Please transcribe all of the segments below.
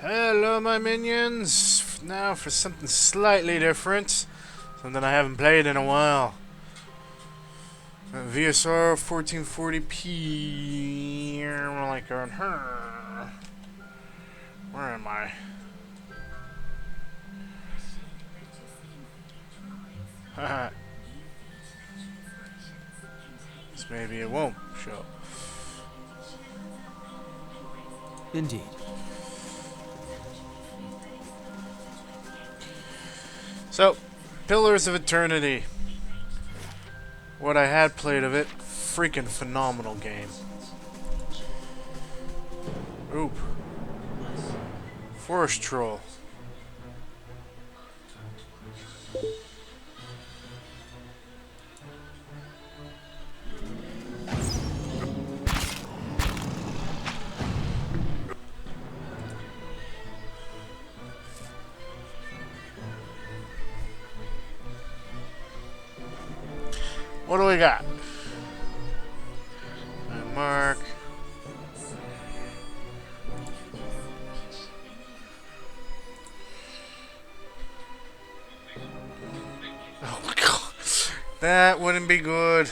Hello, my minions! Now for something slightly different. Something I haven't played in a while. VSR 1440P. Like, where am I? Haha. This maybe it won't show. Indeed. So, Pillars of Eternity. What I had played of it, freaking phenomenal game. Oop. Forest Troll. What do we got? Mark. Oh my god. That wouldn't be good.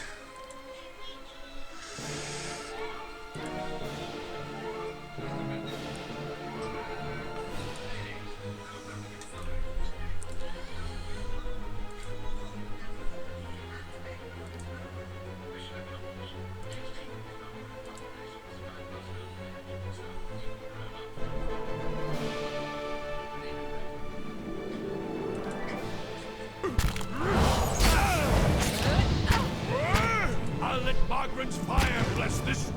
I'll let Margaret's fire bless this.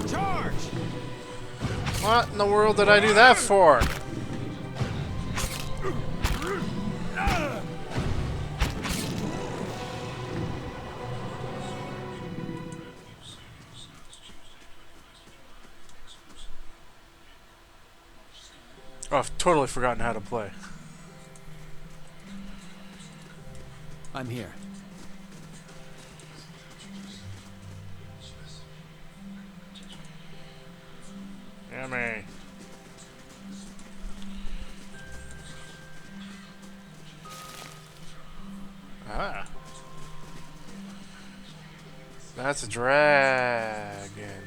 Charge! What in the world did I do that for? Oh, I've totally forgotten how to play. I'm here. Yummy. Ah. That's a dragon.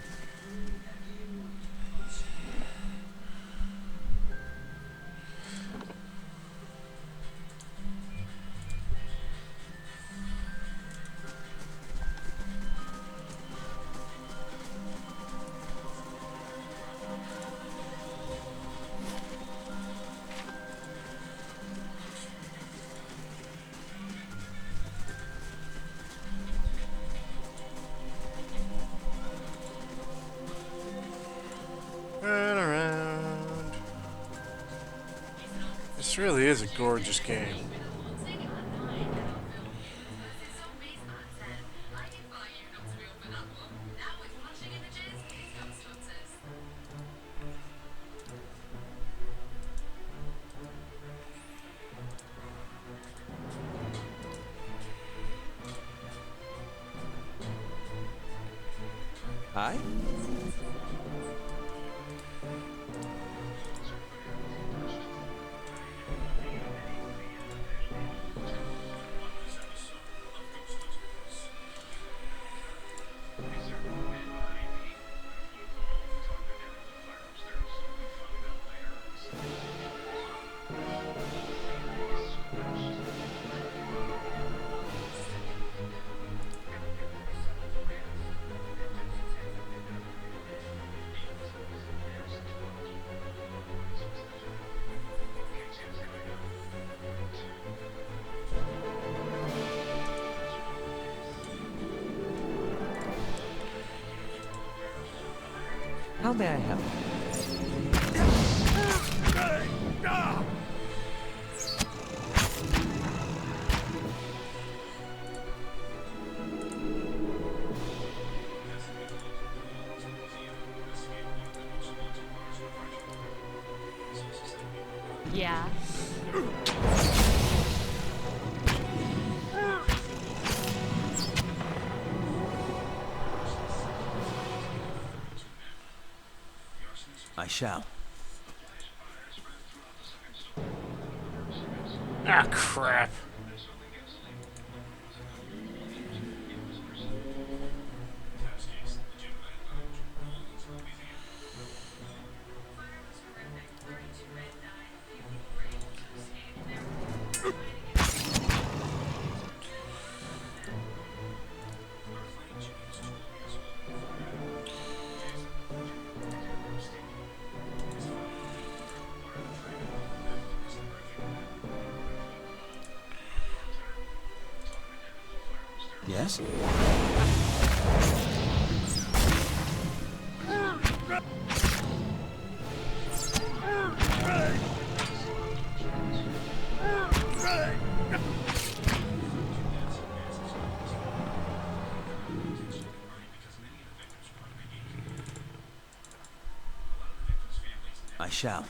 Run around. This really is a gorgeous game. Hi? How may I help? Yeah. I shall. Ah, crap. Yes? I shall.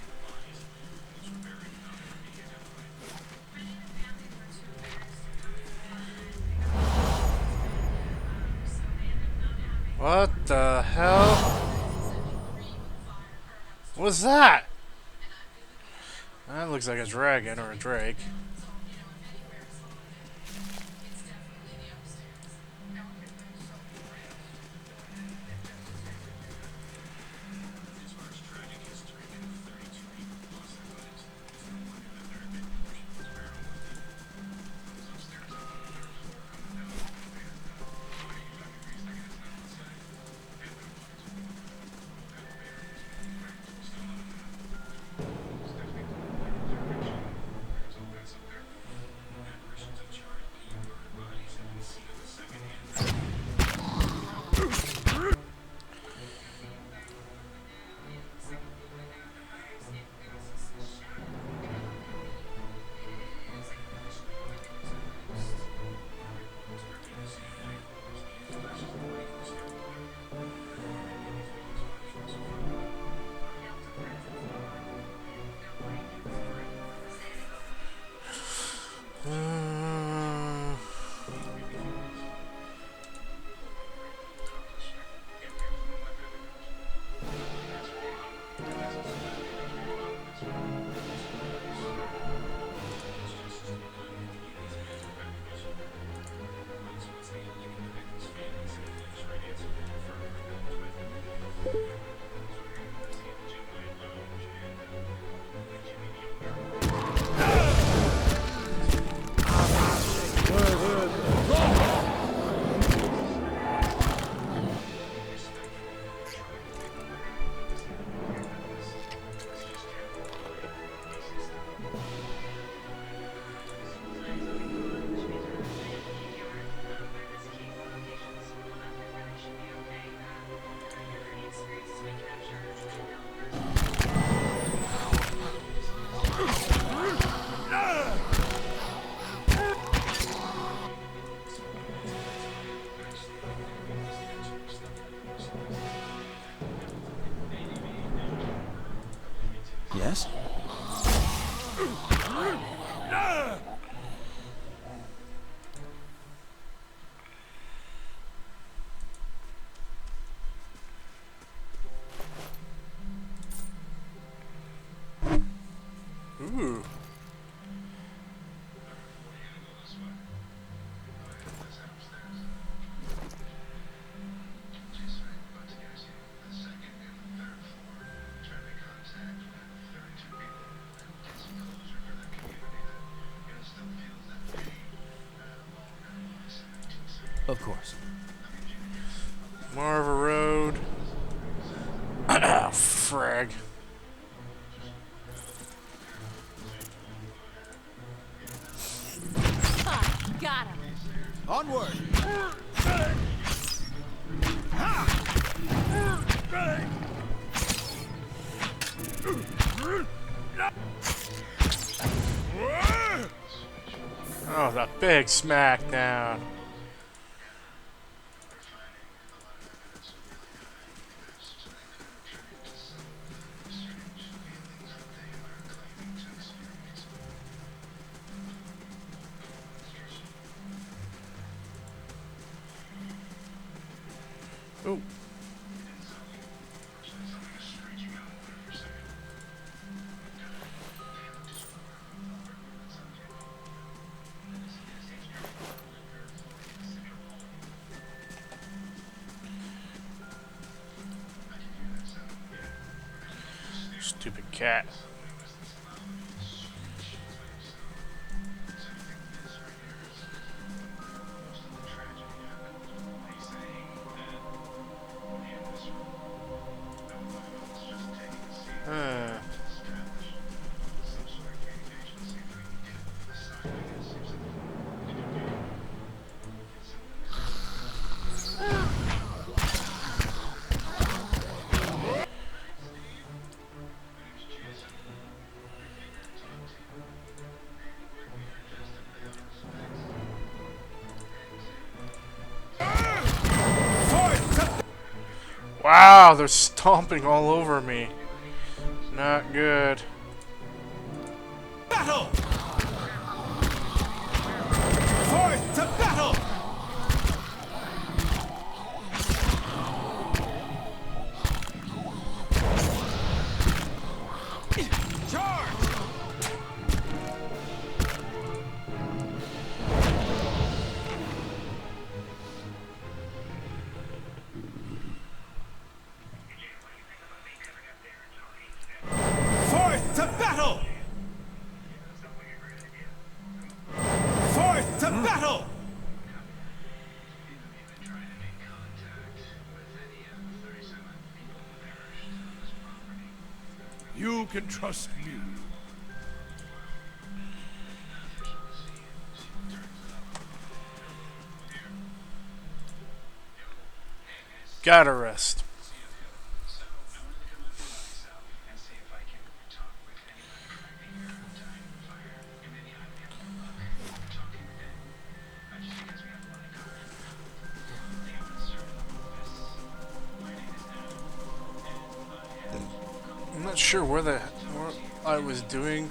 What the hell was that? That looks like a dragon or a drake. Yes? Ooh. Of course. Marva Road. Ah, frag. Ha! Got him! Onward! Oh, the big smackdown. Ooh. Stupid cat. Huh. Wow, they're stomping all over me. Not good. Battle! Forth to battle! Charge! Forth to battle! Forth to battle! You can trust me. Gotta rest. I'm not sure what I was doing.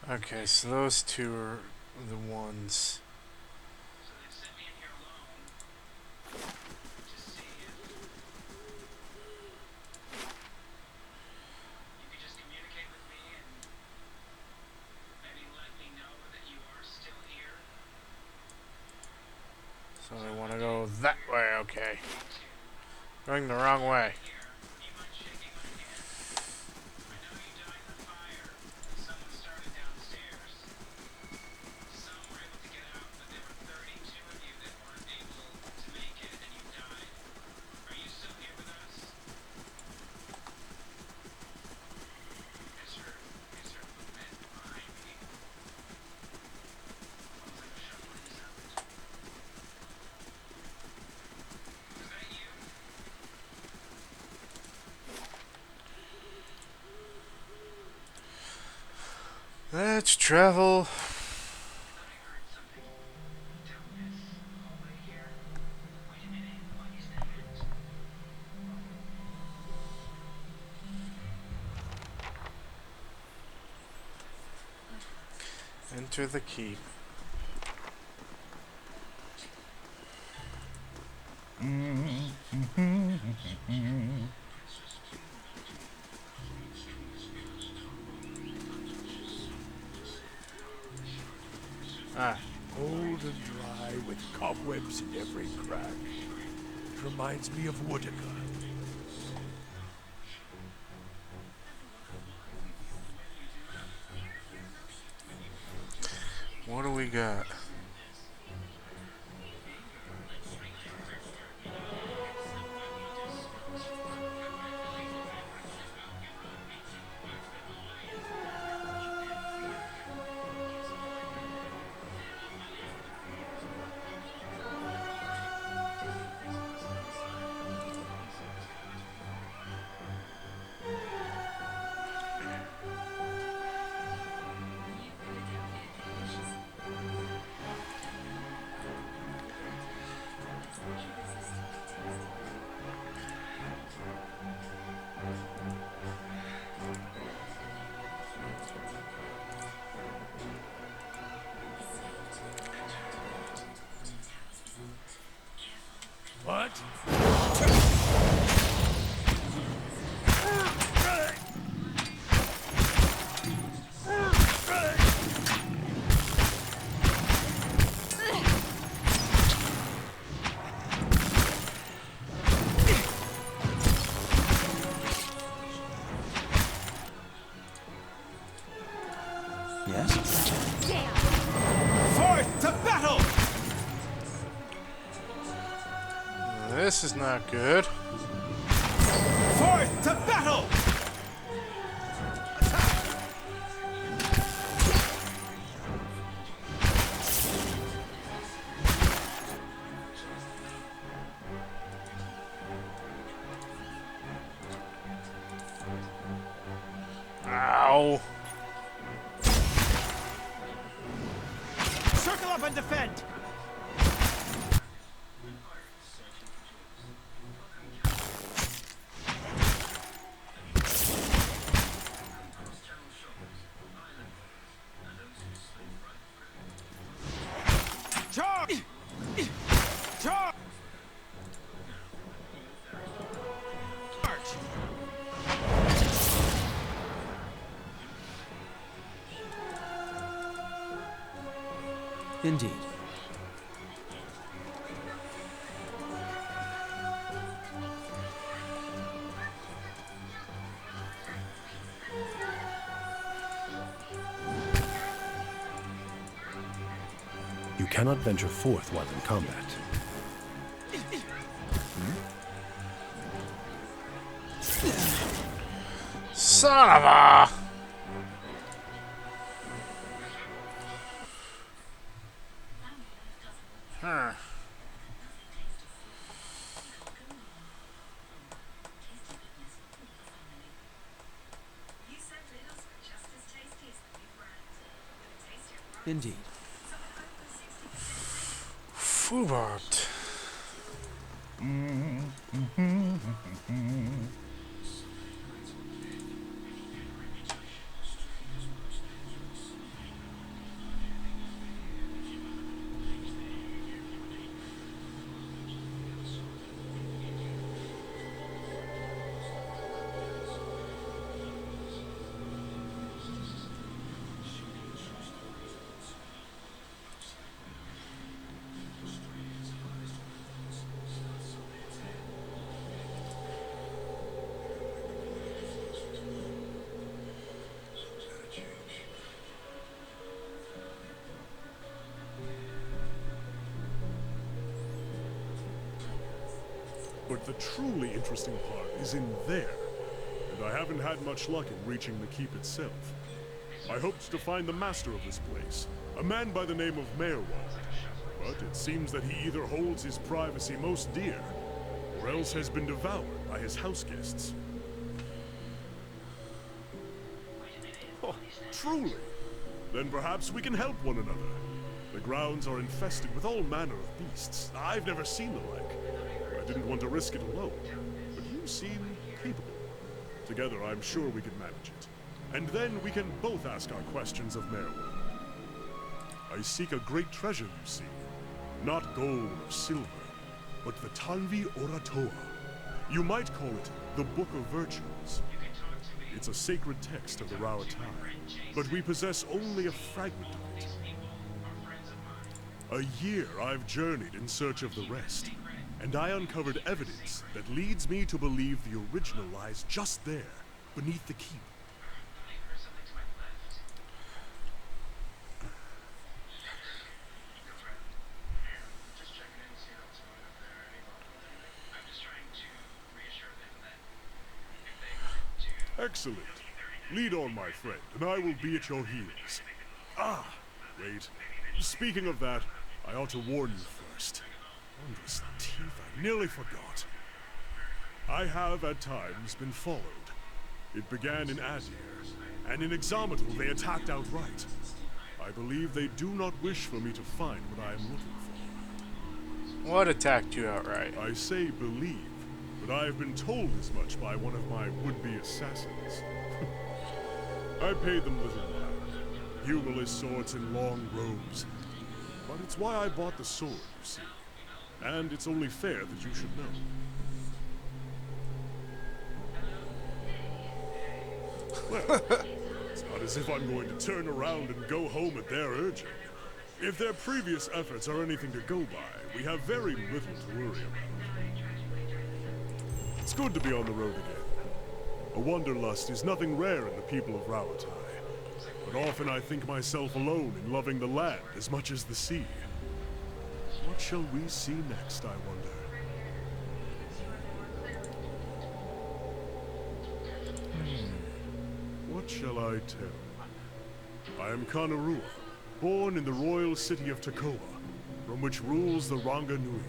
Okay, so those two are the ones. So I want to go that way, okay. Going the wrong way. Let's travel. Enter the keep. Ah, Old and dry with cobwebs in every crack. It reminds me of Woodica. what do we got? What? Yes? Forth to battle! This is not good. Forth to battle! Ow. Circle up and defend! Charge! Charge! Charge! Indeed. You cannot venture forth while in combat. Son of a... Huh. Indeed. Fubart. But the truly interesting part is in there, and I haven't had much luck in reaching the keep itself. I hoped to find the master of this place, a man by the name of Merwald, but it seems that he either holds his privacy most dear, or else has been devoured by his house guests. Oh, truly? Then perhaps we can help one another. The grounds are infested with all manner of beasts. I've never seen the like. I didn't want to risk it alone, but you seem capable. Together, I'm sure we can manage it. And then we can both ask our questions of Merwald. I seek a great treasure, you see. Not gold or silver, but the Tanvi Oratoa. You might call it the Book of Virtues. It's a sacred text of the Rauatai, but we possess only a fragment of it. A year I've journeyed in search of the rest, and I uncovered evidence that leads me to believe the original lies just there, beneath the keep. Excellent. Lead on, my friend, and I will be at your heels. Ah, wait. Speaking of that, I ought to warn you first. Wondrous teeth, I nearly forgot. I have, at times, been followed. It began in Adir, and in Exometal they attacked outright. I believe they do not wish for me to find what I am looking for. What attacked you outright? I say believe, but I have been told as much by one of my would-be assassins. I paid them little mind. Humorless swords and long robes. But it's why I bought the sword, you see. And it's only fair that you should know. Well, it's not as if I'm going to turn around and go home at their urging. If their previous efforts are anything to go by, we have very little to worry about. It's good to be on the road again. A wanderlust is nothing rare in the people of Rauatai. But often I think myself alone in loving the land as much as the sea. What shall we see next, I wonder? What shall I tell? I am Caed Nua, born in the royal city of Tekoa, from which rules the Ranga Nui.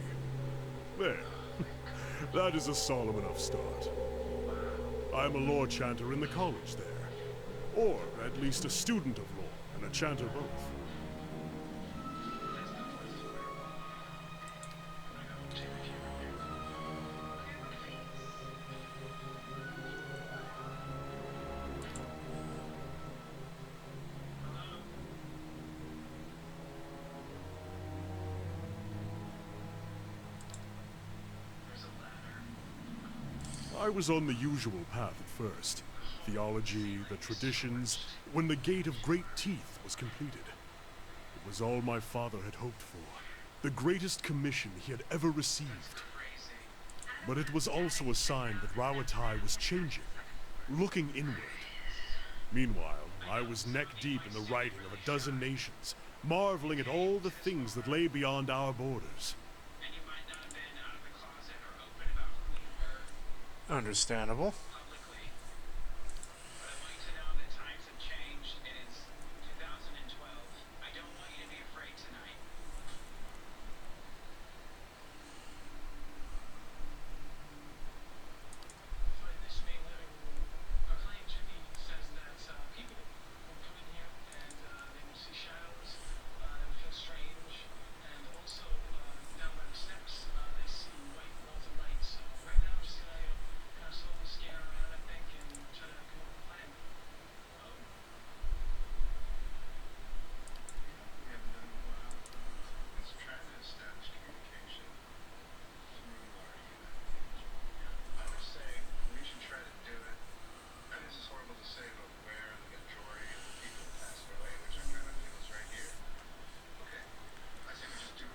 There. That is a solemn enough start. I am a law chanter in the college there. Or at least a student of law, and a chanter both. I was on the usual path at first. Theology, the traditions, when the Gate of Great Teeth was completed. It was all my father had hoped for. The greatest commission he had ever received. But it was also a sign that Rauatai was changing, looking inward. Meanwhile, I was neck-deep in the writing of a dozen nations, marveling at all the things that lay beyond our borders. Understandable.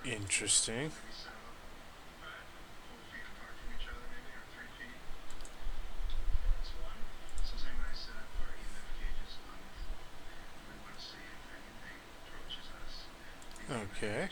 Interesting. Okay.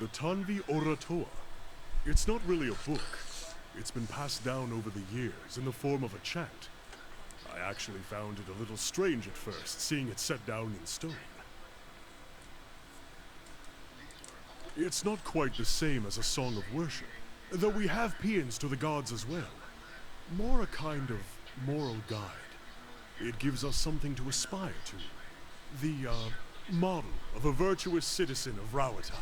The Tanvi Oratoa. It's not really a book. It's been passed down over the years in the form of a chant. I actually found it a little strange at first, seeing it set down in stone. It's not quite the same as a song of worship, though we have paeans to the gods as well. More a kind of moral guide. It gives us something to aspire to. The, model of a virtuous citizen of Rauatai.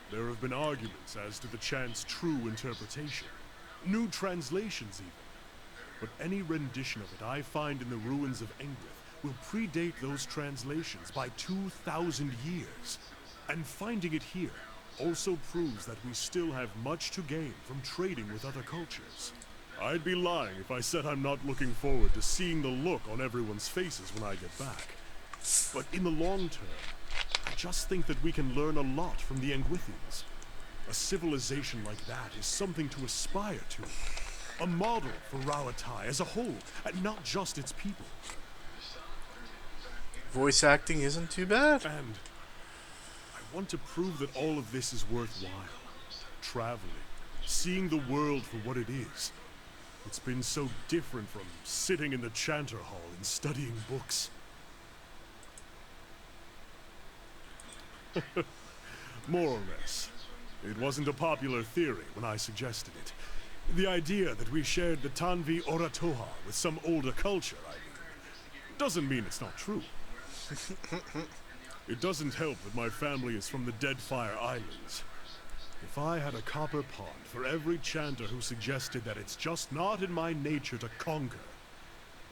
There have been arguments as to the chant's true interpretation. New translations even. But any rendition of it I find in the ruins of Engrith will predate those translations by 2,000 years. And finding it here also proves that we still have much to gain from trading with other cultures. I'd be lying if I said I'm not looking forward to seeing the look on everyone's faces when I get back. But in the long term, I just think that we can learn a lot from the Engwithians. A civilization like that is something to aspire to. A model for Rauatai as a whole, and not just its people. Voice acting isn't too bad. And I want to prove that all of this is worthwhile. Traveling, seeing the world for what it is. It's been so different from sitting in the Chanter Hall and studying books. More or less. It wasn't a popular theory when I suggested it. The idea that we shared the Tanvi Oratoha with some older culture, I mean, doesn't mean it's not true. It doesn't help that my family is from the Deadfire Islands. If I had a copper pond for every chanter who suggested that it's just not in my nature to conquer.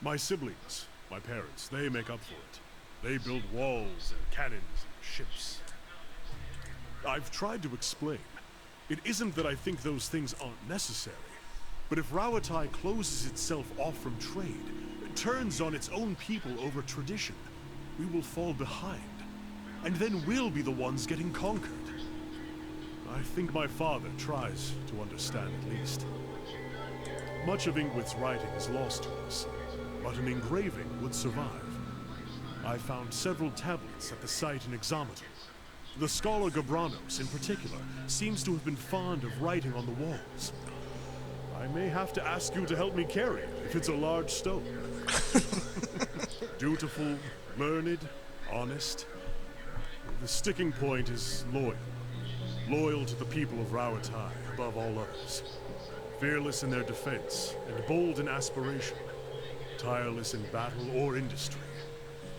My siblings, my parents, they make up for it. They build walls and cannons and ships. I've tried to explain. It isn't that I think those things aren't necessary, but if Rauatai closes itself off from trade, turns on its own people over tradition, we will fall behind, and then we'll be the ones getting conquered. I think my father tries to understand at least. Much of Ingwith's writing is lost to us, but an engraving would survive. I found several tablets at the site in Exometer. The scholar Gabranos, in particular, seems to have been fond of writing on the walls. I may have to ask you to help me carry it, if it's a large stone. Dutiful, learned, honest. The sticking point is loyal. Loyal to the people of Rauatai, above all others. Fearless in their defense, and bold in aspiration. Tireless in battle or industry.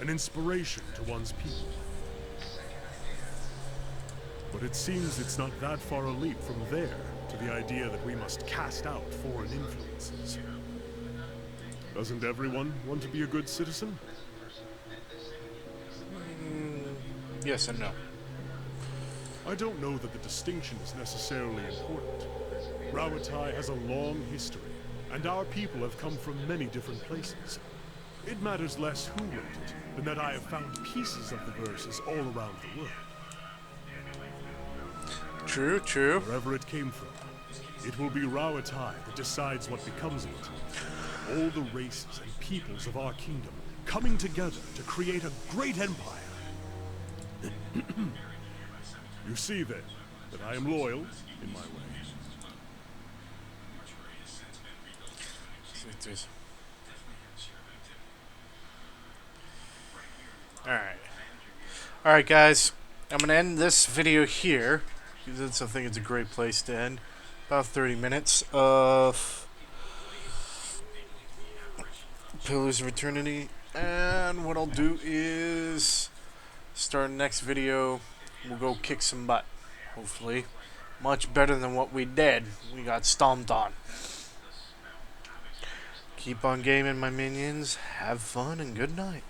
An inspiration to one's people. But it seems it's not that far a leap from there to the idea that we must cast out foreign influences. Doesn't everyone want to be a good citizen? Yes and no. I don't know that the distinction is necessarily important. Rauatai has a long history, and our people have come from many different places. It matters less who wrote it than that I have found pieces of the verses all around the world. True, true. Wherever it came from, it will be Rauatai that decides what becomes of it. All the races and peoples of our kingdom coming together to create a great empire. You see, then, that I am loyal in my way. Alright guys, I'm going to end this video here. I think it's a great place to end. About 30 minutes of Pillars of Eternity. And what I'll do is start next video. We'll go kick some butt, hopefully. Much better than what we did. We got stomped on. Keep on gaming, my minions. Have fun and good night.